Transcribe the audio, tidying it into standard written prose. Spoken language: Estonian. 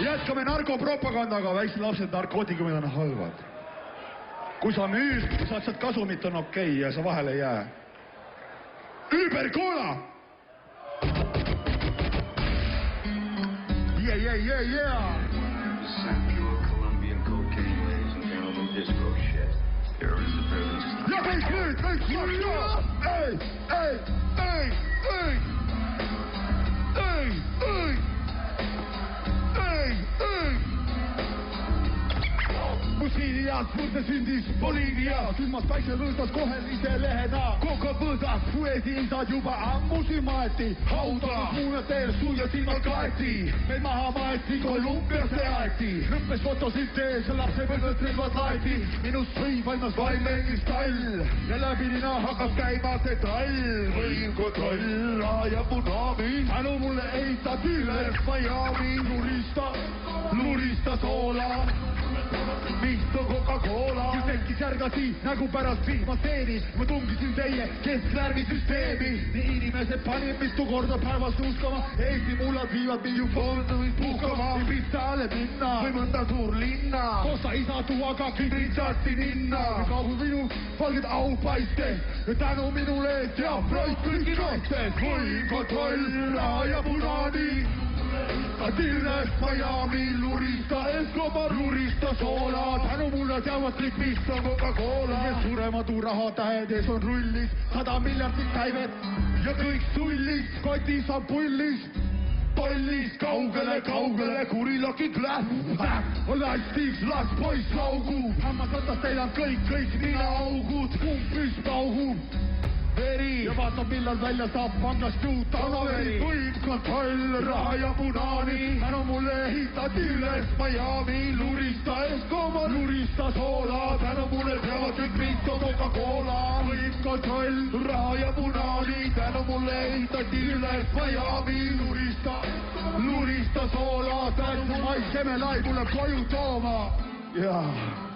Jätkame narkopropagandaga, väiksed lapsed, narkootikumid on halvad. Kui sa müüd, saad sealt kasumit, on okei ja sa vahele ei jää. Übercola! Yeah. Pure Colombian cocaine, ladies and gentlemen, disco shit. Here is the privilege. Ja kõik nüüd! Musiinias võrde sündis Boliivia, külmas päikse võõrdas kohel ise lehena. Koko võõrdas, puesi isad juba ammusi maeti, hauda muule teel suia silmad kaeti. Meil maha maeti, Kolumbiasse aeti, lõppes fotosüntees, lapse võrdes relvad laeti. Minust sõi valmas vaimengis tall ja läbi nina hakkas käima see tall. Võin kontroll, ja punami, tänu mulle eitati üles Miami. Lurista soola, misto Coca-Cola. Kui tekkis järgasi nägu pärast vihmaseeni, ma tungisin teie kesklärvisüsteemi. Nii inimesed panid mitu korda päevas nuuskama, Eesti mullad viivad mind ju fondumist puhkama. Ei Pistale minna või mõnda suur linna, kosta isa tuaga Kidritsasti ninna. Kaugu minu valged aupaistes ja tänu minule teab Freud kõiki naistes. Võin kontroll, ja punani, Adilles, Miami, Lurista, Escobar, Lurista soola. Tänu mulle teavad kõik, mis on Coca-Cola. Ja surematu raha tähedes on rullis 100 miljardit käivet ja kõik sullis, kotis on pullis. Pallis kaugele, kurilaki klähv. On lastis, las poiss laugu. Hammas võtas teil on kõik ninaaugud. Kumpis paugu. Veri ja vaatab millal välja saab pangast juut talaveri. Võim kontroll, raha ja punani, tänu mulle ehitati üles Miami. Lurista Escobar, Lurista soola, tänu mulle teavad kõik, mis on Coca-Cola. Võim kontroll, raha ja punani, tänu mulle ehitati üles Miami. Lurista soola, tänu maisseme lai mulle koju tooma. Jaa.